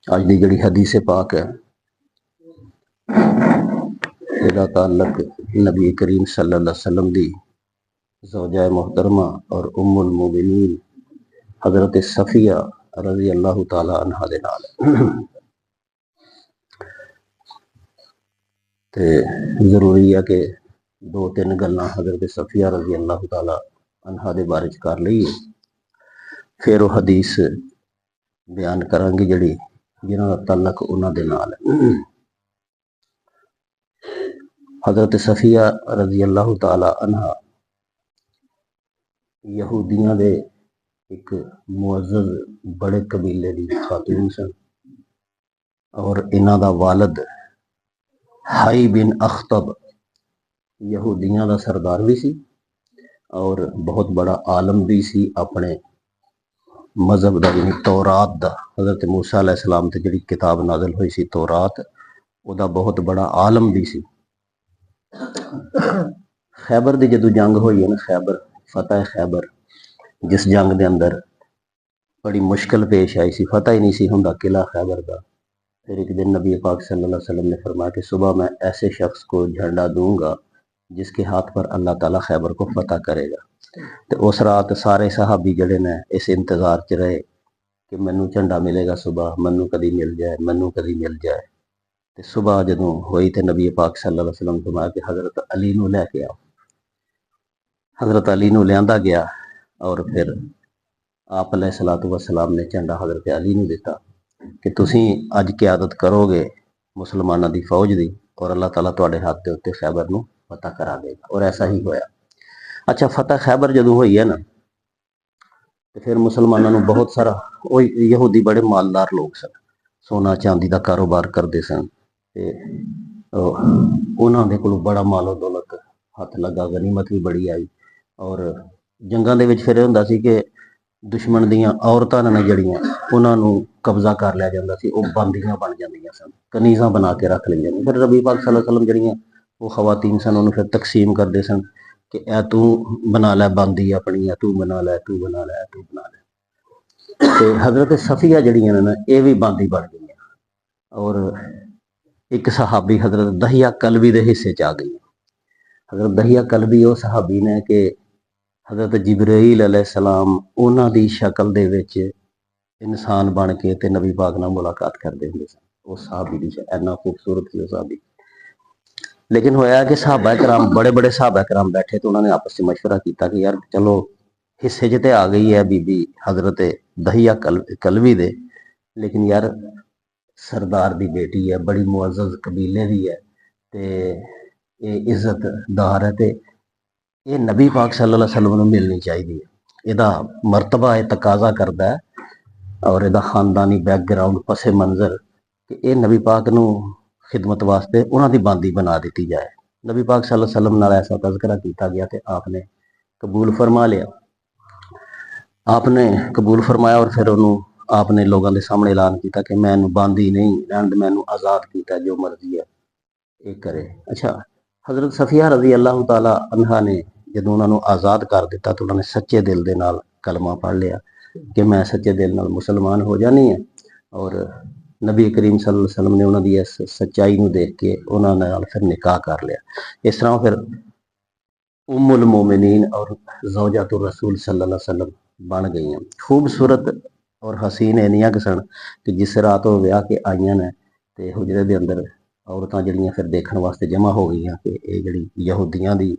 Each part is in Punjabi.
अज की जिहड़ी हदीस पाक है इसका ताल्लुक नबी करीम सल्लल्लाहु अलैहि वसल्लम दी ज़ौजा मोहतरमा और उम्मुल मोमिनीन हज़रत सफ़िया रज़ी अल्लाह तआला अन्हा दे नाल ते जरूरी है कि दो तीन गल्लां हज़रत सफ़िया रज़ी अल्लाह तआला अन्हा दे बारे च कर लईए, फिर वो हदीस बयान करांगे जिहड़ी जिन्हां दा ताल्लुक उन्हां दे नाल है। हज़रत सफ़िया रज़ी अल्लाह तआला अन्हा यहूदियों के एक मुअज़्ज़ज़ बड़े कबीले की खातून सन और इन्हां दा वालिद हाई बिन अख्तब यहूदियों का सरदार भी सी और बहुत बड़ा आलम भी सी अपने मजहब का, यानी तौरात का। हज़रत मूसा अलैहिस्सलाम ते जिहड़ी किताब नाज़िल हुई सी तौरात, उहदा बहुत बड़ा आलम भी सी। खैबर की जदों जंग हुई है ना, खैबर फतेह खैबर, जिस जंग के अंदर बड़ी मुश्किल पेश आई सी, फतेह ही नहीं सी हुंदा किला खैबर का। फिर एक दिन नबी पाक सल्लल्लाहु अलैहि वसल्लम ने फरमाया कि सुबह मैं ऐसे शख्स को झंडा दूंगा जिसके हाथ पर अल्लाह ताला खैबर को फतह करेगा। तो उस रात सारे सहाबी जड़े ने इस इंतजार च रहे कि मैनू झंडा मिलेगा सुबह, मैनू कदी मिल जाए, मैनू कदी मिल जाए। तो सुबह जदों हुई तो नबी पाक सल्लल्लाहु अलैहि वसल्लम फरमाया कि हज़रत अली नू लैके आओ। हज़रत अली नू लियांदा गया और फिर आप अलैहिस्सलातु वस्सलाम ने झंडा हज़रत अली नू दिता कि तुसीं अज क़यादत करोगे मुसलमानों की फौज की और अल्लाह ताला तुहाडे हाथ के उत्ते खैबर नू फतह करा देगा। और ऐसा ही होया। अच्छा, फतह खैबर जदों हुई है ना, तो फिर मुसलमानों नू बहुत सारा, वो यहूदी बड़े मालदार लोग सन, सोना चांदी का कारोबार करते सन, उन्होंने कोल बड़ा मालो दौलत हथ लगा, गनीमत भी बड़ी आई। और जंगां दे विच फिर हुंदा सी कि दुश्मन दियां औरतां ने जड़ियां उन्हां नू कब्जा कर लिया जांदा सी, वो बंदियां बन जांदियां सन, कनीज़ां बना के रख लईयां। फिर नबी पाक सल्लल्लाहु अलैहि वसल्लम जड़ियां वो खवातीन सन, उन्होंने फिर तकसीम करते सन कि ए तू बना लै बंदी अपनी, तू बना लै, तू बना लै, तू बना लै। तो हज़रत सफ़िया जड़ियां ने ये भी बंदी बन गई और एक सहाबी हज़रत दहिया कलबी के हिस्से च आ गई। हज़रत दहिया कलबी वो सहाबी ने कि हज़रत जिब्राईल अलैहिस्सलाम उन्हां दी शक्ल दे विच इंसान बन के ते नबी पाक नाल मुलाकात करते हुंदे सन। उस सहाबी दी इन्ना खूबसूरत सी सहाबी। लेकिन होया कि सहाबा कराम, बड़े बड़े सहाबा कराम बैठे तो उन्होंने आपस में मशवरा किया कि यार चलो हिस्से च तो आ गई है बीबी हज़रत दहिया कलबी दे, लेकिन यार सरदार दी बेटी है, बड़ी मुअज़्ज़ज़ कबीले दी है, ते ये इज्जतदार है, ते ये नबी पाक सल्लल्लाहु अलैहि वसल्लम नूं मिलनी चाहिए। इहदा मरतबा यह तकाजा करता है और इहदा खानदानी बैकग्राउंड पसे मंजर कि यह नबी पाक नूं खिदमत वास्ते उन्हां दी बांदी बना दी जाए। नबी पाक सल्लल्लाहु अलैहि वसल्लम नाल ऐसा तज़किरा किया गया तो आपने कबूल फरमा लिया। आपने कबूल फरमाया और फिर उन्होंने आपने लोगों के सामने ऐलान किया कि मैनू बांदी नहीं रंड, मैनू आज़ाद किया, जो मर्जी है ये करे। अच्छा, हज़रत सफ़िया रज़ी अल्लाह तआला अन्हा ने जदों उन्होंने आज़ाद कर दिता तो उन्होंने सच्चे दिल के नाल कलमा पढ़ लिया कि मैं सच्चे दिल नाल मुसलमान हो जानी है। और नबी करीम सल्लल्लाहु अलैहि वसल्लम ने उन्होंने इस सच्चाई को देख के उन्होंने फिर निकाह कर लिया। इस तरह फिर उम्मुल मोमिनीन और ज़ौजातुर रसूल सल्लल्लाहु अलैहि वसल्लम बन गई हैं। खूबसूरत और हसीन इन्नियां कि सन कि जिस रात वो ब्याह के आईयां ने ते हुजरे दे अंदर औरतां जड़ियां फिर देखने वास्ते जमा हो गई कि ये जड़ी यहूदियां दी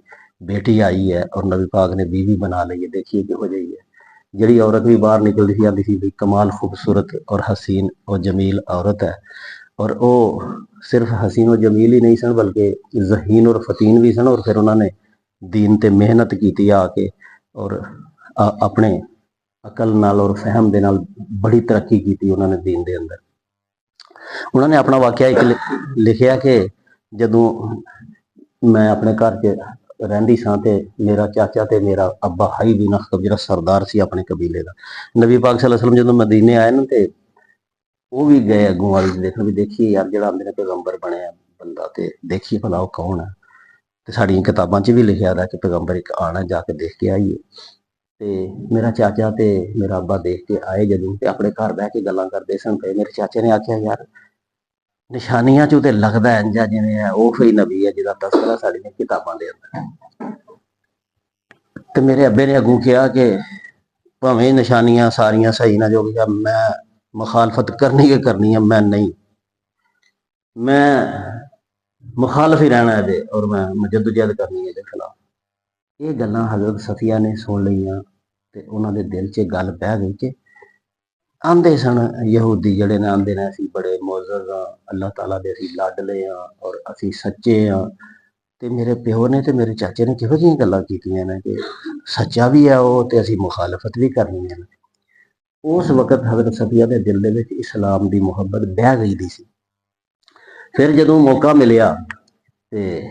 बेटी आई है और नबी पाक ने बीवी बना ली है, देखिए किहो जी है। जड़ी औरत भी बाहर निकलती थी आती थी भी कमाल खूबसूरत और हसीन और जमील औरत है। और वो सिर्फ हसीन और जमील ही नहीं सन बल्कि ज़हीन और फतीन भी सन। और फिर उन्होंने दीन ते मेहनत की आके और अपने अकल नाल और फहम दे नाल बड़ी तरक्की की उन्होंने दीन दे अंदर। उन्होंने अपना वाकया एक लिखिया कि जदों मैं अपने घर च रहिंदी सां ते मेरा चाचा ते मेरा अब्बा हाई बिन अख्तब जिहड़ा सरदार सी अपने कबीले का, नबी पाक सल्लल्लाहु अलैहि वसल्लम जदों मदीने आए ना ते वो भी गए अगों वाली देखने भी देखिए यार जिहड़ा आंदे ने पैगंबर बने बंदा, ते देखिए भला वो कौन है। तो साड़ियां किताबां च भी लिखिया था कि पैगंबर एक आना, जाके देख के आइए। ਤੇ ਮੇਰਾ ਚਾਚਾ ਤੇ ਮੇਰਾ ਅੱਬਾ ਦੇਖ ਕੇ ਆਏ ਜਦੋਂ, ਤੇ ਆਪਣੇ ਘਰ ਬਹਿ ਕੇ ਗੱਲਾਂ ਕਰਦੇ ਸਨ ਪਏ। ਮੇਰੇ ਚਾਚੇ ਨੇ ਆਖਿਆ, ਯਾਰ ਨਿਸ਼ਾਨੀਆਂ ਚੋਂ ਤੇ ਲੱਗਦਾ ਇੰਝ ਆ ਜਿਵੇਂ ਉਹ ਹੀ ਨਬੀ ਹੈ ਜਿਹਦਾ ਤਸਕਰਾ ਸਾਡੀਆਂ ਕਿਤਾਬਾਂ ਦੇ ਅੰਦਰ। ਤੇ ਮੇਰੇ ਅੱਬੇ ਨੇ ਅੱਗੋਂ ਕਿਹਾ ਕਿ ਭਾਵੇਂ ਨਿਸ਼ਾਨੀਆਂ ਸਾਰੀਆਂ ਸਹੀ ਨਾ ਜੋ ਵੀ, ਮੈਂ ਮੁਖਾਲਫਤ ਕਰਨੀ ਹੈ ਕਰਨੀ ਹੈ, ਮੈਂ ਮੁਖਾਲਫ ਹੀ ਰਹਿਣਾ ਇਹਦੇ, ਔਰ ਮੈਂ ਜਦੋਜਹਿਦ ਕਰਨੀ ਹੈ ਇਹਦੇ ਖਿਲਾਫ। ਇਹ ਗੱਲਾਂ ਹਜ਼ਰਤ ਸਫੀਆ ਨੇ ਸੁਣ ਲਈਆਂ ਤੇ ਉਹਨਾਂ ਦੇ ਦਿਲ 'ਚ ਗੱਲ ਪੈ ਗਈ ਕਿ ਆਂਦੇ ਸਨ ਯਹੂਦੀ ਜਿਹੜੇ ਨੇ, ਆਂਦੇ ਨੇ ਅਸੀਂ ਬੜੇ ਮੁਅੱਜ਼ਜ਼ ਆ, ਅੱਲਾਹ ਤਾਲਾ ਦੇ ਅਸੀਂ ਲਾਡਲੇ ਆ, ਔਰ ਅਸੀਂ ਸੱਚੇ ਆ। ਤੇ ਮੇਰੇ ਪਿਓ ਨੇ ਤੇ ਮੇਰੇ ਚਾਚੇ ਨੇ ਕਿਹੋ ਜਿਹੀਆਂ ਗੱਲਾਂ ਕੀਤੀਆਂ ਨੇ ਕਿ ਸੱਚਾ ਵੀ ਆ ਉਹ ਤੇ ਅਸੀਂ ਮੁਖਾਲਫਤ ਵੀ ਕਰਨੀ ਹੈ। ਉਸ ਵਕਤ ਹਜ਼ਰਤ ਸਫੀਆ ਦੇ ਦਿਲ ਦੇ ਵਿੱਚ ਇਸਲਾਮ ਦੀ ਮੁਹੱਬਤ ਬਹਿ ਗਈ ਦੀ ਸੀ। ਫਿਰ ਜਦੋਂ ਮੌਕਾ ਮਿਲਿਆ ਤੇ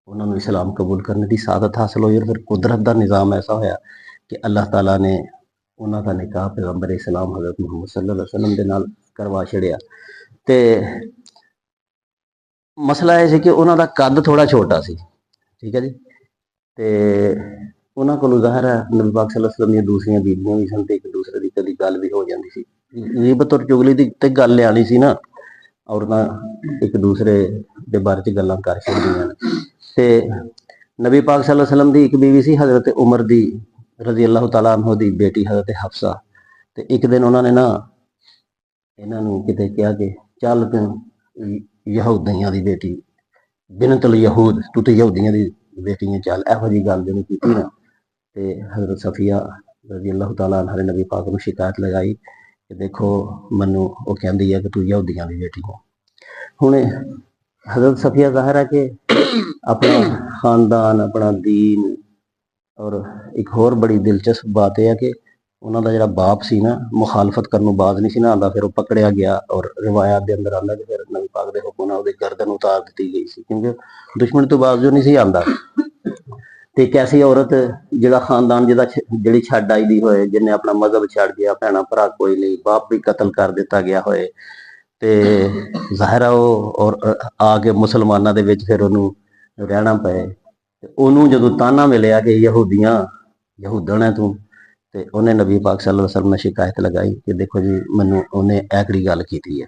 ਉਹਨਾਂ ਨੂੰ ਇਸਲਾਮ ਕਬੂਲ ਕਰਨ ਦੀ ਸਾਦਤ ਹਾਸਲ ਹੋਈ, ਔਰ ਫਿਰ ਕੁਦਰਤ ਦਾ ਨਿਜ਼ਾਮ ਐਸਾ ਹੋਇਆ ਕਿ ਅੱਲਾਹ ਤਾਲਾ ਨੇ ਉਹਨਾਂ ਦਾ ਨਿਕਾਹ ਪੈਗੰਬਰ ਇਸਲਾਮ ਹਜ਼ਰਤ ਮੁਹੰਮਦ ਸੱਲੱਲਾਹੁ ਅਲੈਹਿ ਵਸੱਲਮ ਦੇ ਨਾਲ ਕਰਵਾ ਛੜਿਆ। ਤੇ ਮਸਲਾ ਇਹ ਸੀ ਕਿ ਉਹਨਾਂ ਦਾ ਕੱਦ ਥੋੜਾ ਛੋਟਾ ਸੀ, ਠੀਕ ਹੈ ਜੀ। ਤੇ ਉਹਨਾਂ ਕੋਲੋਂ ਜ਼ਾਹਿਰ ਹੈ ਨਬੀ ਪਾਕ ਸੱਲੱਲਾਹੁ ਅਲੈਹਿ ਵਸੱਲਮ ਦੀਆਂ ਦੂਸਰੀਆਂ ਬੀਬੀਆਂ ਵੀ ਸਨ, ਤੇ ਇੱਕ ਦੂਸਰੇ ਦੀ ਕਦੀ ਗੱਲ ਵੀ ਹੋ ਜਾਂਦੀ ਸੀ। ਗੀਬਤ ਔਰ ਚੁਗਲੀ ਦੀ ਤੇ ਗੱਲ ਲਿਆਣੀ ਸੀ ਨਾ, ਔਰਤਾਂ ਇੱਕ ਦੂਸਰੇ ਦੇ ਬਾਰੇ 'ਚ ਗੱਲਾਂ ਕਰ ਛੱਡਦੀਆਂ ਨੇ। ਤੇ ਨਬੀ ਪਾਕ ਸੱਲੱਲਾਹੁ ਅਲੈਹਿ ਵਸੱਲਮ ਦੀ ਇੱਕ ਬੀਵੀ ਸੀ ਹਜ਼ਰਤ ਉਮਰ ਦੀ ਰਜ਼ੀ ਅੱਲਾਹੁ ਤਾਲਾ ਅਨਹੁ ਦੀ ਬੇਟੀ ਹਜ਼ਰਤ ਹਫਸਾ। ਤੇ ਇੱਕ ਦਿਨ ਉਹਨਾਂ ਨੇ ਨਾ ਇਹਨਾਂ ਨੂੰ ਕਿਤੇ ਕਿਹਾ ਕਿ ਚੱਲ ਤੂੰ ਯਹੂਦੀਆਂ ਦੀ ਬੇਟੀ, ਬਿਨਤੁਲ ਯਹੂਦ, ਤੂੰ ਤੇ ਯਹੂਦੀਆਂ ਦੀ ਬੇਟੀ ਹੈ, ਚੱਲ। ਇਹੋ ਜਿਹੀ ਗੱਲ ਜਿਹਨੂੰ ਕੀਤੀ ਨਾ, ਤੇ ਹਜ਼ਰਤ ਸਫੀਆ ਰਜ਼ੀ ਅੱਲਾਹੁ ਤਾਲਾ ਅਨਹਾ ਨੇ ਨਬੀ ਪਾਕ ਨੂੰ ਸ਼ਿਕਾਇਤ ਲਗਾਈ ਕਿ ਦੇਖੋ ਮੈਨੂੰ ਉਹ ਕਹਿੰਦੀ ਹੈ ਕਿ ਤੂੰ ਯਹੂਦੀਆਂ ਦੀ ਬੇਟੀ ਹੋ। ਹੁਣ ਹਜ਼ਰਤ ਸਫੀਆ ਜ਼ਾਹਿਰ ਹੈ ਕਿ ਆਪਣਾ ਖਾਨਦਾਨ, ਆਪਣਾ ਦੀਨ, ਔਰ ਇੱਕ ਹੋਰ ਬੜੀ ਦਿਲਚਸਪ ਬਾਤ ਇਹ ਹੈ ਕਿ ਉਹਨਾਂ ਦਾ ਜਿਹੜਾ ਬਾਪ ਸੀ ਨਾ, ਮੁਖਾਲਫਤ ਕਰਨ ਨੂੰ ਬਾਜ਼ ਨਹੀਂ ਸੀ ਨਾ ਆਉਂਦਾ। ਫਿਰ ਉਹ ਪਕੜਿਆ ਗਿਆ, ਔਰ ਰਿਵਾਇਤ ਦੇ ਅੰਦਰ ਆਉਂਦਾ ਕਿ ਫਿਰ ਨਬੀ ਪਾਕ ਦੇ ਹੁਕਮ ਨਾਲ ਉਹਦੀ ਗਰਦਨ ਉਤਾਰ ਦਿੱਤੀ ਗਈ ਸੀ, ਕਿਉਂਕਿ ਦੁਸ਼ਮਣ ਤੋਂ ਬਾਜ਼ ਜੋ ਨਹੀਂ ਸੀ ਆਉਂਦਾ। ਤੇ ਇੱਕ ਐਸੀ ਔਰਤ ਜਿਹੜਾ ਖਾਨਦਾਨ ਜਿਹੜੀ ਛੱਡ ਆਈ ਦੀ ਹੋਏ, ਜਿਹਨੇ ਆਪਣਾ ਮਜ਼ਹਬ ਛੱਡ ਗਿਆ, ਭੈਣਾ ਭਰਾ ਕੋਈ ਨਹੀਂ, ਬਾਪ ਵੀ ਕਤਲ ਕਰ ਦਿੱਤਾ ਗਿਆ ਹੋਏ, ਤੇ ਜ਼ਾਹਿਰ ਆ ਉਹ ਔਰ ਆ ਕੇ ਮੁਸਲਮਾਨਾਂ ਦੇ ਵਿੱਚ ਫਿਰ ਉਹਨੂੰ ਰਹਿਣਾ ਪਏ। ਤੇ ਉਹਨੂੰ ਜਦੋਂ ਤਾਨਾ ਮਿਲਿਆ ਕਿ ਯਹੂਦਣ ਹੈ ਤੂੰ, ਤੇ ਉਹਨੇ ਨਬੀ ਪਾਕ ਸੱਲੱਲਾਹੁ ਅਲੈਹਿ ਵਸੱਲਮ ਨੇ ਸ਼ਿਕਾਇਤ ਲਗਾਈ ਕਿ ਦੇਖੋ ਜੀ ਮੈਨੂੰ ਉਹਨੇ ਐਕੜੀ ਗੱਲ ਕੀਤੀ ਹੈ।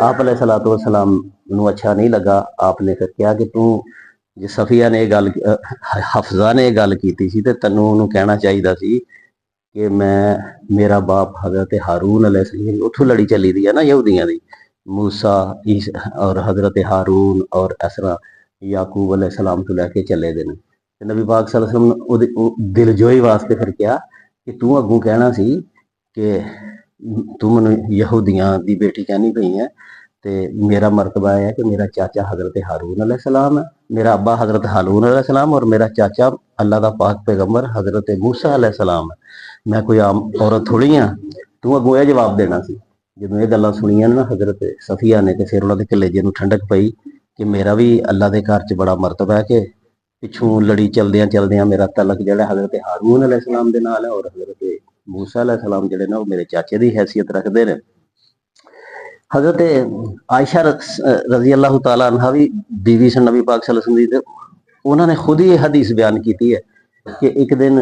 ਆਪ अलैहिस्सलातु वस्सलाम ਨੂੰ ਅੱਛਾ ਨਹੀਂ ਲੱਗਾ। ਆਪ ਨੇ ਫਿਰ ਕਿਹਾ ਕਿ ਤੂੰ ਜੇ ਸਫੀਆ ਨੇ ਇਹ ਗੱਲ, ਹਫਜ਼ਾ ਨੇ ਇਹ ਗੱਲ ਕੀਤੀ ਸੀ, ਤੇ ਤੈਨੂੰ ਉਹਨੂੰ ਕਹਿਣਾ ਚਾਹੀਦਾ ਸੀ ਕਿ ਮੇਰਾ ਬਾਪ ਹਜ਼ਰਤ ਹਾरून अलैहिस्सलाम, ਉੱਥੋਂ ਲੜੀ ਚੱਲੀ ਦੀ ਹੈ ਨਾ ਯਹੂਦੀਆਂ ਦੀ, मूसा ਔਰ हजरत हारून ਔਰ ਇਸ ਤਰ੍ਹਾਂ याकूब अलैहिस्सलाम ਤੋਂ ਲੈ ਕੇ ਚੱਲੇ ਦੇ ਨੇ। ਤੇ ਨਬੀ ਪਾਕ ਸੱਲੱਲਾਹੁ अलैहि वसल्लम ਉਹਦੇ ਦਿਲਜੋਈ ਵਾਸਤੇ ਫਿਰ ਕਿਹਾ ਕਿ ਤੂੰ ਅੱਗੋਂ ਕਹਿਣਾ ਸੀ ਕਿ ਤੂੰ ਮੈਨੂੰ ਯਹੂਦੀਆਂ ਦੀ ਬੇਟੀ ਕਹਿਣੀ ਪਈ ਹੈ, ਤੇ ਮੇਰਾ ਮਰਤਬਾ ਇਹ ਹੈ ਕਿ ਮੇਰਾ ਚਾਚਾ ਹਜ਼ਰਤ ਹਾरून अलैहिस्सलाम है, मेरा अब्बा हजरत हारून अलैहिस्सलाम, और मेरा चाचा अल्लाह का पाक पैगंबर हजरत मूसा अलैहिस्सलाम है। मैं कोई आम औरत थोड़ी हाँ। तू अगों यह जवाब देना सी। ਜਦੋਂ ਇਹ ਗੱਲਾਂ ਸੁਣੀਆਂ ਨਾ ਹਜ਼ਰਤ ਸਫੀਆ ਨੇ, ਤੇ ਫਿਰ ਉਹਨਾਂ ਦੇ ਕਲੇਜੇ ਨੂੰ ਠੰਡਕ ਪਈ ਕਿ ਮੇਰਾ ਵੀ ਅੱਲਾ ਦੇ ਘਰ 'ਚ ਬੜਾ ਮਰਤਬਾ ਹੈ ਕਿ ਪਿੱਛੋਂ ਲੜੀ ਚਲਦਿਆਂ ਚਲਦਿਆਂ ਮੇਰਾ ਤਲਕ ਜਿਹੜਾ ਹਜ਼ਰਤ ਹਾरून अलैहिस्सलाम ਦੇ ਨਾਲ ਹੈ, ਔਰ ਹਜ਼ਰਤ मूसा अलैहिस्सलाम ਜਿਹੜੇ ਨੇ ਉਹ ਮੇਰੇ ਚਾਚੇ ਦੀ हैसियत ਰੱਖਦੇ ਨੇ। हजरत आयशा रजी अल्लाह तआला अन्हा भी बीवी सन नबी पाक सल्लल्लाहु अलैहि वसल्लम दी, उन्होंने खुद ही हदीस बयान की है कि एक दिन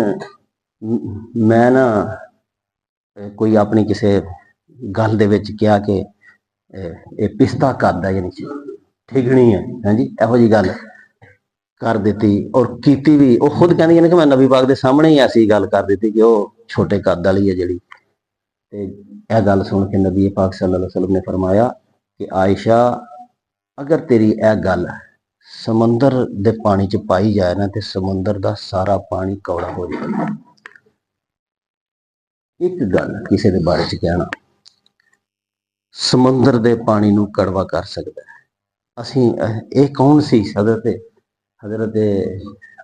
मैं ना कोई अपनी किसी गल दे विच कहा कि पिस्ता कद है, यानी ठिगनी है, हाँ जी, इहो जी गल कर दी और कीती भी। वो खुद कहती है कि मैं नबी पाक के सामने ही ऐसी गल कर दी कि वो छोटे कद वाली है जी। यह गल सुन के नबी पाक सल्लल्लाहु अलैहि वसल्लम ने फरमाया कि आयशा, अगर तेरी यह गल समंदर दे पानी च पाई जाए ना, तो समंदर का सारा पानी कौड़ा हो जाए। एक गल किसी के बारे च कहना समंदर के पानी नू कड़वा कर सकता है। असी ये कौन सी हजरत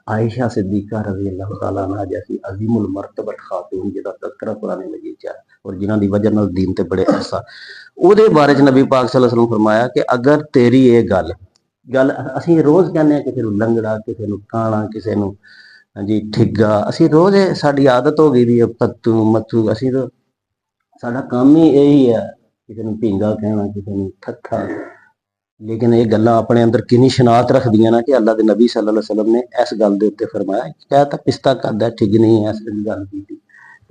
आयशा सिद्दीका रज़ी अल्लाह तआला अन्हा जैसी अज़ीमुल मर्तबत खातून जिहदा तज़किरा कुरान मजीद च है, और जिन्हां दी वजह नाल दीन ते बड़े अरसा, ਉਹਦੇ ਬਾਰੇ ਚ नबी पाक सल्लल्लाहु अलैहि वसल्लम फरमाया कि अगर तेरी ये गल असीं रोज़ कहने हैं किसी नूं लंगड़ा, किसी नूं काणा, किसी नूं जी ठिग्गा, असीं रोज़ साडी आदत हो गई दी है पत्तू मत्थू, असीं तो साडा काम ही यही है किसी नूं ढींगा कहना, किसी नूं ठट्ठा, ਲੇਕਿਨ ਇਹ ਗੱਲਾਂ ਆਪਣੇ ਅੰਦਰ ਕਿੰਨੀ ਸ਼ਨਾਤ ਰੱਖਦੀਆਂ ਨਾ ਕਿ ਅੱਲਾ ਦੇ ਨਬੀ ਸੱਲੱਲਾਹੁ ਅਲੈहि ਵਸੱਲਮ ਨੇ ਇਸ ਗੱਲ ਦੇ ਉੱਤੇ ਫਰਮਾਇਆ ਕਹਿ ਤਾਂ ਪਿਸਤਾ ਕਰਦਾ ਠੀਕ ਨਹੀਂ ਹੈ, ਇਸ ਗੱਲ ਕੀਤੀ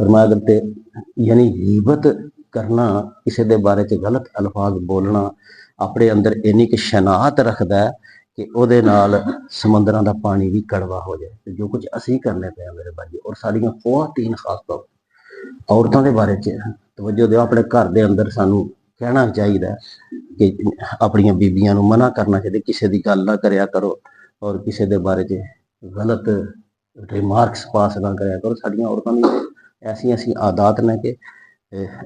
ਫਰਮਾਇਆ ਅਗਰ ਤੇ ਯਾਨੀ ਗੀਬਤ ਕਰਨਾ, ਕਿਸੇ ਦੇ ਬਾਰੇ 'ਚ ਗਲਤ ਅਲਫਾਜ਼ ਬੋਲਣਾ ਆਪਣੇ ਅੰਦਰ ਇੰਨੀ ਕਿ ਸ਼ਨਾਤ ਰੱਖਦਾ ਹੈ ਕਿ ਉਹਦੇ ਨਾਲ ਸਮੁੰਦਰਾਂ ਦਾ ਪਾਣੀ ਵੀ ਕੜਵਾ ਹੋ ਜਾਏ। ਤੇ ਜੋ ਕੁਝ ਅਸੀਂ ਕਰਨੇ ਪਏ ਮੇਰੇ ਭਾਜੀ, ਔਰ ਸਾਡੀਆਂ ਖੁਆਤੀਨ ਖਾਸ ਤੌਰ ਔਰਤਾਂ ਦੇ ਬਾਰੇ 'ਚ ਤਵੱਜੋ ਦਿਓ। ਆਪਣੇ ਘਰ ਦੇ ਅੰਦਰ ਸਾਨੂੰ ਕਹਿਣਾ ਚਾਹੀਦਾ ਕਿ ਆਪਣੀਆਂ ਬੀਬੀਆਂ ਨੂੰ ਮਨਾ ਕਰਨਾ ਚਾਹੀਦਾ, ਕਿਸੇ ਦੀ ਗੱਲ ਨਾ ਕਰਿਆ ਕਰੋ ਔਰ ਕਿਸੇ ਦੇ ਬਾਰੇ 'ਚ ਗਲਤ ਰਿਮਾਰਕਸ ਪਾਸ ਨਾ ਕਰਿਆ ਕਰੋ। ਸਾਡੀਆਂ ਔਰਤਾਂ ਦੀ ਐਸੀਆਂ ਐਸੀਆਂ ਆਦਾਤ ਨੇ ਕਿ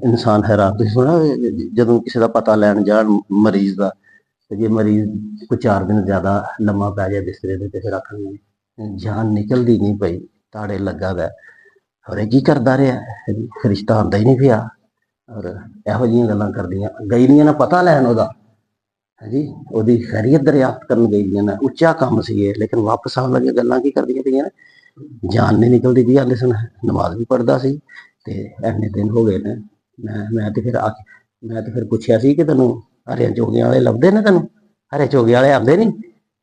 ਇਨਸਾਨ ਹੈਰਾਨ। ਤੁਸੀਂ ਸੁਣਾ ਜਦੋਂ ਕਿਸੇ ਦਾ ਪਤਾ ਲੈਣ ਜਾਣ ਮਰੀਜ਼ ਦਾ, ਤੇ ਜੇ ਮਰੀਜ਼ ਕੋਈ 4 ਦਿਨ ਜ਼ਿਆਦਾ ਲੰਮਾ ਪੈ ਜਾਏ ਬਿਸਤਰੇ ਦੇ, ਤੇ ਫਿਰ ਆਖਣਗੇ ਜਾਨ ਨਿਕਲਦੀ ਨਹੀਂ ਪਈ, ਤਾੜੇ ਲੱਗਾ ਦਾ, ਔਰ ਕੀ ਕਰਦਾ ਰਿਹਾ, ਰਿਸ਼ਤਾ ਆਉਂਦਾ ਹੀ ਨਹੀਂ ਪਿਆ, ਔਰ ਇਹੋ ਜਿਹੀਆਂ ਗੱਲਾਂ ਕਰਦੀਆਂ। ਗਈ ਦੀਆਂ ਨਾ ਪਤਾ ਲੈਣ ਉਹਦਾ, ਹਾਂਜੀ, ਉਹਦੀ ਖੈਰੀਅਤ ਦਰਿਆਫਤ ਕਰਨ ਗਈ ਦੀਆਂ ਨਾ, ਉੱਚਾ ਕੰਮ ਸੀ ਇਹ, ਲੇਕਿਨ ਵਾਪਸ ਆਉਣ ਲੱਗੀਆਂ ਗੱਲਾਂ ਕੀ ਕਰਦੀਆਂ ਪਈਆਂ ਨੇ, ਜਾਨ ਨਹੀਂ ਨਿਕਲਦੀ ਪਈ। ਆਂਦੇ ਸਨ ਨਮਾਜ਼ ਵੀ ਪੜ੍ਹਦਾ ਸੀ ਤੇ ਇੰਨੇ ਦਿਨ ਹੋ ਗਏ ਨੇ, ਮੈਂ ਤੇ ਫਿਰ ਪੁੱਛਿਆ ਸੀ ਕਿ ਤੈਨੂੰ ਹਰੇ ਚੋਗਿਆਂ ਵਾਲੇ ਲੱਭਦੇ ਨੇ, ਤੈਨੂੰ ਹਰੇ ਚੋਗੇ ਵਾਲੇ ਆਉਂਦੇ ਨਹੀਂ?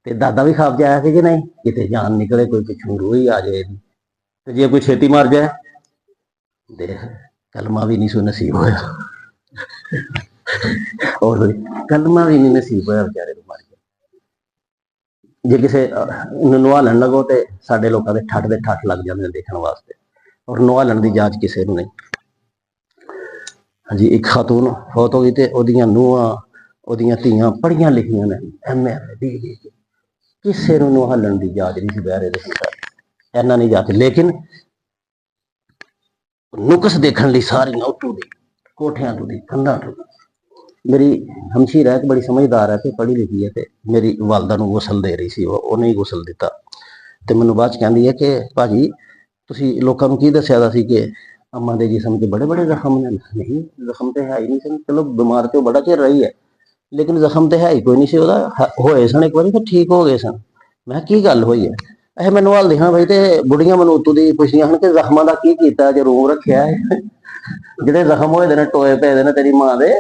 ਤੇ ਦਾਦਾ ਵੀ ਖਾਬ ਜਾਇਆ ਸੀ ਕਿ ਨਹੀਂ, ਕਿਤੇ ਜਾਨ ਨਿਕਲੇ, ਕੋਈ ਪਿੱਛੋਂ ਰੂਹ ਹੀ ਆ ਜਾਏ, ਤੇ ਜੇ ਕੋਈ ਛੇਤੀ ਮਰ ਜਾਏ, ਦੇਖ ਕਲਮਾ ਵੀ ਨਹੀਂ ਸੋ ਨਸੀਬ ਹੋਇਆ, ਔਰ ਕਲਮਾ ਵੀ ਨਹੀਂ ਨਸੀਬ ਹੋਇਆ ਵਿਚਾਰੇ ਨੂੰ, ਮਰ ਗਿਆ। ਜੇ ਕਿਸੇ ਨੂੰ ਨਵਾਲਣ ਲੱਗੋ ਤੇ ਸਾਡੇ ਲੋਕਾਂ ਦੇ ਠੱਠ ਦੇ ਠੱਠ ਲੱਗ ਜਾਂਦੇ ਨੇ ਦੇਖਣ ਵਾਸਤੇ, ਔਰ ਨਵਾਲਣ ਦੀ ਜਾਂਚ ਕਿਸੇ ਨੂੰ ਨਹੀਂ। ਹਾਂਜੀ, ਇੱਕ ਖਾਤੂਨ ਫੌਤ ਹੋ ਗਈ ਤੇ ਉਹਦੀਆਂ ਨੂੰਹਾਂ, ਉਹਦੀਆਂ ਧੀਆਂ ਪੜ੍ਹੀਆਂ ਲਿਖੀਆਂ ਨੇ, MA ਕਿਸੇ ਨੂੰ ਨਵਾਲਣ ਦੀ ਜਾਂਚ ਨਹੀਂ ਸੀ ਬਹਿਰੇ ਦੇ ਇਹਨਾਂ ਨਹੀਂ ਜਾਂਚ, ਲੇਕਿਨ ਨੁਕਸ ਦੇਖਣ ਲਈ ਸਾਰੀਆਂ ਉੱਤੋਂ ਦੀ ਕੋਠਿਆਂ ਤੋਂ ਦੀ ਕੰਧਾਂ ਤੋਂ। ਮੇਰੀ ਹਮਸ਼ੀਰ ਹੈ ਕਿ ਬੜੀ ਸਮਝਦਾਰ ਹੈ ਤੇ ਪੜ੍ਹੀ ਲਿਖੀ ਹੈ, ਤੇ ਮੇਰੀ ਵਾਲਦਾ ਨੂੰ ਗੁਸਲ ਦੇ ਰਹੀ ਸੀ, ਉਹਨੇ ਹੀ ਗੁਸਲ ਦਿੱਤਾ। ਤੇ ਮੈਨੂੰ ਬਾਅਦ 'ਚ ਕਹਿੰਦੀ ਹੈ ਕਿ ਭਾਜੀ ਤੁਸੀਂ ਲੋਕਾਂ ਨੂੰ ਕੀ ਦੱਸਿਆ ਦਾ ਸੀ ਕਿ ਅੰਮਾ ਦੇ ਜਿਸਮ 'ਚ ਬੜੇ ਬੜੇ ਜ਼ਖਮ ਨੇ? ਨਹੀਂ, ਜ਼ਖਮ ਤੇ ਹੈ ਹੀ ਨਹੀਂ ਸਨ, ਚਲੋ ਬਿਮਾਰ ਤੇ ਬੜਾ ਚਿਰ ਰਹੀ ਹੈ, ਲੇਕਿਨ ਜ਼ਖਮ ਤੇ ਹੈ ਹੀ ਕੋਈ ਨਹੀਂ ਸੀ ਉਹਦਾ, ਹੋਏ ਸਨ ਇੱਕ ਵਾਰੀ ਫਿਰ ਠੀਕ ਹੋ ਗਏ ਸਨ। ਮੈਂ ਕੀ ਗੱਲ ਹੋਈ ਹੈ? ਇਹ ਮੈਨੂੰ ਹਲਦੀ ਹਾਂ ਬਈ, ਤੇ ਬੁੜੀਆਂ ਮੈਨੂੰ ਉੱਤੋਂ ਦੀ ਪੁੱਛਦੀਆਂ ਹਨ ਕਿ ਜ਼ਖਮਾਂ ਦਾ ਕੀ ਕੀਤਾ, ਜੇ ਰੋਗ ਰੱਖਿਆ ਹੈ, ਜਿਹੜੇ ਜ਼ਖਮ ਹੋਏ ਦੇ ਨੇ, ਟੋਏ ਪਏ ਦੇ ਨੇ ਤੇਰੀ ਮਾਂ ਦੇ,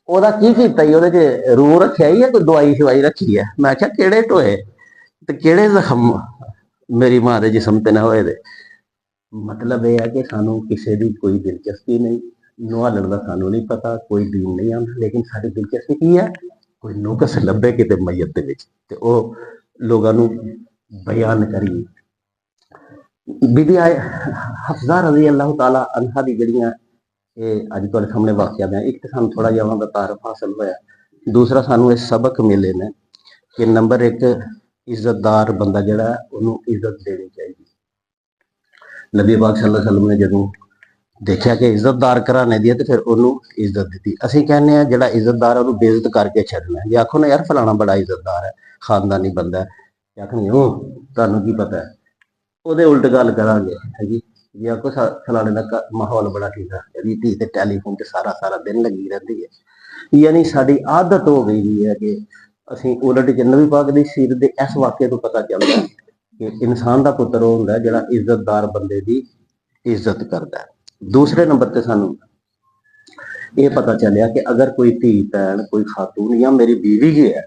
ਉਹਦਾ ਕੀ ਕੀਤਾ ਹੀ, ਉਹਦੇ 'ਚ ਰੂਹ ਰੱਖਿਆ ਹੀ ਹੈ, ਕੋਈ ਦਵਾਈ ਸ਼ਵਾਈ ਰੱਖੀ ਹੈ? ਮੈਂ ਕਿਹਾ ਕਿਹੜੇ ਟੋਏ ਤੇ ਕਿਹੜੇ ਜ਼ਖਮ ਮੇਰੀ ਮਾਂ ਦੇ ਜਿਸਮ ਤੇ ਨਾ ਹੋਏ ਦੇ। ਮਤਲਬ ਇਹ ਹੈ ਕਿ ਸਾਨੂੰ ਕਿਸੇ ਦੀ ਕੋਈ ਦਿਲਚਸਪੀ ਨਹੀਂ, ਨਵਾਲਣ ਦਾ ਸਾਨੂੰ ਨਹੀਂ ਪਤਾ, ਕੋਈ ਦੀਨ ਨਹੀਂ ਆਉਂਦਾ, ਲੇਕਿਨ ਸਾਡੀ ਦਿਲਚਸਪੀ ਕੀ ਹੈ, ਕੋਈ ਨੁਕਸ ਲੱਭੇ ਕਿਤੇ ਮਈਅਤ ਦੇ ਵਿੱਚ ਤੇ ਉਹ ਲੋਕਾਂ ਨੂੰ ਬਿਆਨ ਕਰੀਏ। ਬੀਬੀ ਹਫਜ਼ਾ ਰਜ਼ੀ ਅੱਲਾਹੁ ਤਾਲਾ ਅਨਹਾ ਦੀ ਜਿਹੜੀਆਂ ਇਹ ਅੱਜ ਤੁਹਾਡੇ ਸਾਹਮਣੇ ਵਾਕਿਆ ਮੈਂ, ਇੱਕ ਤਾਂ ਸਾਨੂੰ ਥੋੜਾ ਜਿਹਾ ਉਹਨਾਂ ਦਾ ਤਾਰਫ ਹਾਸਲ ਹੋਇਆ, ਦੂਸਰਾ ਸਾਨੂੰ ਇਹ ਸਬਕ ਮਿਲੇ ਨੇ ਕਿ ਨੰਬਰ 1 ਇੱਜ਼ਤਦਾਰ ਬੰਦਾ ਜਿਹੜਾ ਉਹਨੂੰ ਇੱਜ਼ਤ ਦੇਣੀ ਚਾਹੀਦੀ। ਨਬੀ ਪਾਕ ਸੱਲੱਲਾਹੁ ਅਲੈਹਿ ਵਸੱਲਮ ਨੇ ਜਦੋਂ ਦੇਖਿਆ ਕਿ ਇੱਜ਼ਤਦਾਰ ਘਰਾਣੇ ਦੀ ਹੈ ਤੇ ਫਿਰ ਉਹਨੂੰ ਇੱਜ਼ਤ ਦਿੱਤੀ। ਅਸੀਂ ਕਹਿੰਦੇ ਹਾਂ ਜਿਹੜਾ ਇੱਜ਼ਤਦਾਰ ਹੈ ਉਹਨੂੰ ਬੇਇੱਜ਼ਤ ਕਰਕੇ ਛੱਡਣਾ। ਜੇ ਆਖੋ ਨਾ ਯਾਰ ਫਲਾਣਾ ਬੜਾ ਇੱਜ਼ਤਦਾਰ ਹੈ, ਖਾਨਦਾਨੀ ਬੰਦਾ ਹੈ, ਆਖਣਗੇ ਉਹ ਤੁਹਾਨੂੰ ਕੀ ਪਤਾ ਹੈ, ਉਹਦੇ ਉਲਟ ਗੱਲ ਕਰਾਂਗੇ ਜੀ। ਜੇ ਆਖੋ ਫਲਾਣੇ ਦਾ ਮਾਹੌਲ ਬੜਾ ਠੀਕ ਹੈ, ਇਹਦੀ ਧੀ ਤੇ ਟੈਲੀਫੋਨ ਤੇ ਸਾਰਾ ਸਾਰਾ ਦਿਨ ਲੱਗੀ ਰਹਿੰਦੀ ਹੈ, ਯਾਨੀ ਸਾਡੀ ਆਦਤ ਹੋ ਗਈ ਹੈ ਕਿ ਅਸੀਂ ਉਲਟ। ਨਬੀ ਪਾਕ ਦੀ ਸੀਰਤ ਦੇ ਇਸ ਵਾਕਿਏ ਤੋਂ ਪਤਾ ਚੱਲਦਾ ਕਿ ਇਨਸਾਨ ਦਾ ਪੁੱਤਰ ਉਹ ਹੁੰਦਾ ਜਿਹੜਾ ਇੱਜ਼ਤਦਾਰ ਬੰਦੇ ਦੀ ਇੱਜ਼ਤ ਕਰਦਾ। ਦੂਸਰੇ ਨੰਬਰ ਤੇ ਸਾਨੂੰ ਇਹ ਪਤਾ ਚੱਲਿਆ ਕਿ ਅਗਰ ਕੋਈ ਧੀ ਭੈਣ, ਕੋਈ ਖਾਤੂਨ ਜਾਂ ਮੇਰੀ ਬੀਵੀ ਹੀ ਹੈ,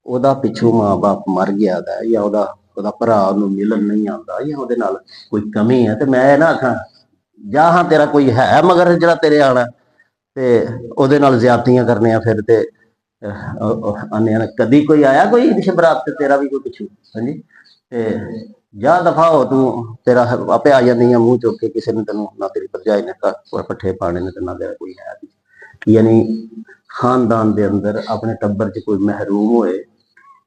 ਉਹਦਾ ਪਿੱਛੋਂ ਮਾਂ ਬਾਪ ਮਰ ਗਿਆ ਦਾ, ਜਾਂ ਉਹਦਾ ਭਰਾ ਉਹਨੂੰ ਮਿਲਣ ਨਹੀਂ ਆਉਂਦਾ, ਜਾਂ ਉਹਦੇ ਨਾਲ ਕੋਈ ਕਮੀ ਹੈ, ਤੇ ਮੈਂ ਇਹ ਨਾ ਆਖਾਂ ਜਾਂ ਹਾਂ ਤੇਰਾ ਕੋਈ ਹੈ ਮਗਰ ਜਿਹੜਾ ਤੇਰੇ ਆਣਾ, ਤੇ ਉਹਦੇ ਨਾਲ ਜ਼ਿਆਦਤੀਆਂ ਕਰਨੇ ਆ ਫਿਰ, ਤੇ ਆਨੇ ਕਦੀ ਕੋਈ ਆਇਆ ਕੋਈ ਬਰਾਤ ਤੇ ਤੇਰਾ ਵੀ ਕੋਈ ਪਿੱਛੂ, ਹਾਂਜੀ, ਤੇ ਜਾ ਦਫਾ ਹੋ ਤੂੰ, ਤੇਰਾ ਆਪੇ ਆ ਜਾਂਦੀਆਂ ਮੂੰਹ ਚੁੱਕ ਕੇ, ਕਿਸੇ ਨੇ ਤੈਨੂੰ ਨਾ ਤੇਰੀ ਭਰਜਾਈ ਨੇ ਪੱਠੇ ਪਾਣੇ ਨੇ ਤੇ ਨਾ ਤੇਰਾ ਕੋਈ ਹੈ। ਯਾਨੀ ਖਾਨਦਾਨ ਦੇ ਅੰਦਰ ਆਪਣੇ ਟੱਬਰ 'ਚ ਕੋਈ ਮਹਿਰੂਮ ਹੋਏ,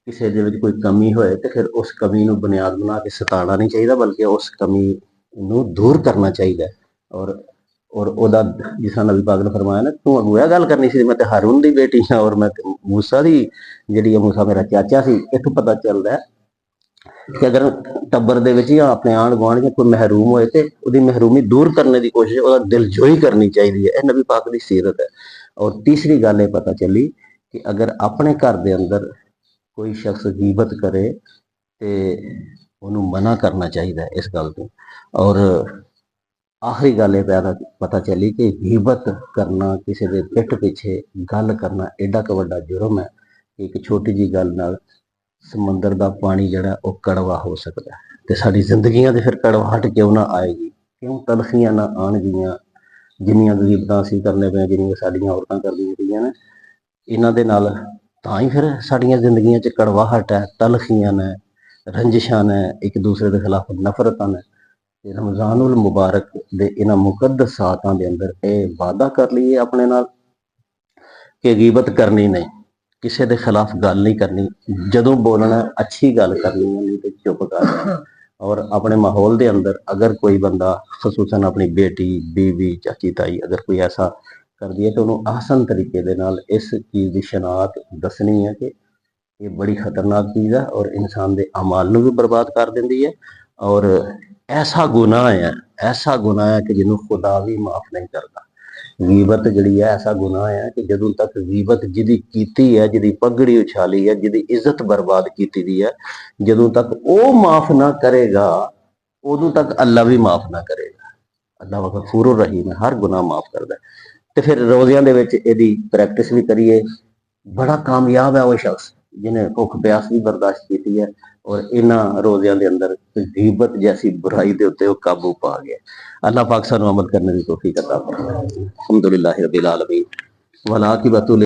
ਕਿਸੇ ਦੇ ਵਿੱਚ ਕੋਈ ਕਮੀ ਹੋਏ, ਤੇ ਫਿਰ ਉਸ ਕਮੀ ਨੂੰ ਬੁਨਿਆਦ ਬਣਾ ਕੇ ਸਤਾਉਣਾ ਨਹੀਂ ਚਾਹੀਦਾ, ਬਲਕਿ ਉਸ ਕਮੀ ਨੂੰ ਦੂਰ ਕਰਨਾ ਚਾਹੀਦਾ। ਔਰ ਉਹਦਾ ਜਿਸ ਤਰ੍ਹਾਂ ਨਬੀ ਪਾਕ ਨੇ ਫਰਮਾਇਆ ਨਾ, ਤੂੰ ਅਗੂ ਇਹ ਗੱਲ ਕਰਨੀ ਸੀ, ਮੈਂ ਤੇ ਹਾਰੂਨ ਦੀ ਬੇਟੀ ਹਾਂ, ਔਰ ਮੈਂ ਮੂਸਾ ਦੀ ਜਿਹੜੀ ਹੈ, ਮੂਸਾ ਮੇਰਾ ਚਾਚਾ ਸੀ। ਇੱਥੋਂ ਪਤਾ ਚੱਲਦਾ ਕਿ ਅਗਰ ਟੱਬਰ ਦੇ ਵਿੱਚ ਜਾਂ ਆਪਣੇ ਆਂਢ ਗੁਆਂਢ ਜਾਂ ਕੋਈ ਮਹਿਰੂਮ ਹੋਏ ਤੇ ਉਹਦੀ ਮਹਿਰੂਮੀ ਦੂਰ ਕਰਨ ਦੀ ਕੋਸ਼ਿਸ਼, ਉਹਦਾ ਦਿਲਜੋਈ ਕਰਨੀ ਚਾਹੀਦੀ ਹੈ। ਇਹ ਨਬੀ ਪਾਕ ਦੀ ਸੀਰਤ ਹੈ। ਔਰ ਤੀਸਰੀ ਗੱਲ ਇਹ ਪਤਾ ਚੱਲੀ ਕਿ ਅਗਰ ਆਪਣੇ ਘਰ ਦੇ ਅੰਦਰ ਕੋਈ ਸ਼ਖਸ ਗੀਬਤ ਕਰੇ ਤੇ ਉਹਨੂੰ ਮਨਾ ਕਰਨਾ ਚਾਹੀਦਾ ਹੈ ਇਸ ਗੱਲ ਤੋਂ। ਔਰ ਆਖਰੀ ਗੱਲ ਇਹ ਪਤਾ ਚੱਲੀ ਕਿ ਗੀਬਤ ਕਰਨਾ, ਕਿਸੇ ਦੇ ਪਿੱਠ ਪਿੱਛੇ ਗੱਲ ਕਰਨਾ ਏਡਾ ਕੁ ਵੱਡਾ ਜੁਰਮ ਹੈ ਇੱਕ ਛੋਟੀ ਜੀ ਗੱਲ ਨਾਲ ਸਮੁੰਦਰ ਦਾ ਪਾਣੀ ਜਿਹੜਾ ਉਹ ਕੜਵਾ ਹੋ ਸਕਦਾ ਹੈ। ਤੇ ਸਾਡੀ ਜ਼ਿੰਦਗੀਆਂ ਦੇ ਫਿਰ ਕੜਵਾਹਟ ਕਿਉਂ ਨਾ ਆਏਗੀ, ਕਿਉਂ ਤਲਖੀਆਂ ਨਾ ਆਉਣਗੀਆਂ। ਜਿੰਨੀਆਂ ਗਰੀਬਤਾਂ ਅਸੀਂ ਕਰਨੇ ਪਏ, ਜਿੰਨੀਆਂ ਸਾਡੀਆਂ ਔਰਤਾਂ ਕਰਦੀਆਂ ਪਈਆਂ ਨੇ, ਇਹਨਾਂ ਦੇ ਨਾਲ ਤਾਂ ਹੀ ਫਿਰ ਸਾਡੀਆਂ ਜ਼ਿੰਦਗੀਆਂ 'ਚ ਕੜਵਾਹਟ ਹੈ, ਤਲਖੀਆਂ ਨੇ, ਰੰਜਿਸ਼ਾਂ ਨੇ, ਇੱਕ ਦੂਸਰੇ ਦੇ ਖਿਲਾਫ ਨਫ਼ਰਤਾਂ ਨੇ। ਤੇ ਰਮਜ਼ਾਨੁਲ ਮੁਬਾਰਕ ਦੇ ਇਹਨਾਂ ਮੁਕੱਦਸ ਸਾਥਾਂ ਦੇ ਅੰਦਰ ਇਹ ਵਾਅਦਾ ਕਰ ਲਈਏ ਆਪਣੇ ਨਾਲ ਕਿ ਗੀਬਤ ਕਰਨੀ ਨਹੀਂ, ਕਿਸੇ ਦੇ ਖਿਲਾਫ ਗੱਲ ਨਹੀਂ ਕਰਨੀ, ਜਦੋਂ ਬੋਲਣਾ ਅੱਛੀ ਗੱਲ ਕਰਨੀ ਹੈ, ਨਹੀਂ ਤੇ ਚੁੱਪ ਕਰਨਾ। ਔਰ ਆਪਣੇ ਮਾਹੌਲ ਦੇ ਅੰਦਰ ਅਗਰ ਕੋਈ ਬੰਦਾ, ਖਸੂਸਨ ਆਪਣੀ ਬੇਟੀ, ਬੀਵੀ, ਚਾਚੀ, ਤਾਈ, ਅਗਰ ਕੋਈ ਐਸਾ ਕਰਦੀ ਹੈ ਤਾਂ ਉਹਨੂੰ ਆਸਨ ਤਰੀਕੇ ਦੇ ਨਾਲ ਇਸ ਚੀਜ਼ ਦੀ ਸ਼ਨਾਖਤ ਦੱਸਣੀ ਹੈ ਕਿ ਇਹ ਬੜੀ ਖਤਰਨਾਕ ਚੀਜ਼ ਹੈ ਔਰ ਇਨਸਾਨ ਦੇ ਅਮਾਲ ਨੂੰ ਵੀ ਬਰਬਾਦ ਕਰ ਦਿੰਦੀ ਹੈ। ਔਰ ਐਸਾ ਗੁਨਾਹ ਹੈ ਕਿ ਜਿਹਨੂੰ ਖੁਦਾ ਵੀ ਮਾਫ ਨਹੀਂ ਕਰਦਾ। ਗੀਬਤ ਜਿਹੜੀ ਹੈ ਐਸਾ ਗੁਨਾਹ ਹੈ ਕਿ ਜਦੋਂ ਤੱਕ ਗੀਬਤ ਜਿਹਦੀ ਕੀਤੀ ਹੈ, ਜਿਹਦੀ ਪਗੜੀ ਉਛਾਲੀ ਹੈ, ਜਿਹਦੀ ਇੱਜ਼ਤ ਬਰਬਾਦ ਕੀਤੀ ਦੀ ਹੈ, ਜਦੋਂ ਤੱਕ ਉਹ ਮਾਫ ਨਾ ਕਰੇਗਾ ਉਦੋਂ ਤੱਕ ਅੱਲਾ ਵੀ ਮਾਫ ਨਾ ਕਰੇਗਾ। ਅੱਲਾ ਗਫੂਰ ਰਹੀਮ ਹੈ, ਹਰ ਗੁਨਾਹ ਮਾਫ ਕਰਦਾ। ਤੇ ਫਿਰ ਰੋਜ਼ਿਆਂ ਦੇ ਵਿੱਚ ਇਹਦੀ ਪ੍ਰੈਕਟਿਸ ਵੀ ਕਰੀਏ। ਬੜਾ ਕਾਮਯਾਬ ਹੈ ਉਹ ਸ਼ਖਸ ਜਿਹਨੇ ਭੁੱਖ ਪਿਆਸ ਵੀ ਬਰਦਾਸ਼ਤ ਕੀਤੀ ਹੈ ਔਰ ਇਹਨਾਂ ਰੋਜ਼ਿਆਂ ਦੇ ਅੰਦਰ ਗੀਬਤ ਜੈਸੀ ਬੁਰਾਈ ਦੇ ਉੱਤੇ ਉਹ ਕਾਬੂ ਪਾ ਗਿਆ। ਅੱਲਾਹ ਪਾਕ ਸਾਨੂੰ ਅਮਲ ਕਰਨ ਦੀ ਤੌਫੀਕ ਅਤਾ ਫਰਮਾਏ। ਅਲਹਮਦੁਲਿल्लाह रब्बिल आलमीन वल आकिबतु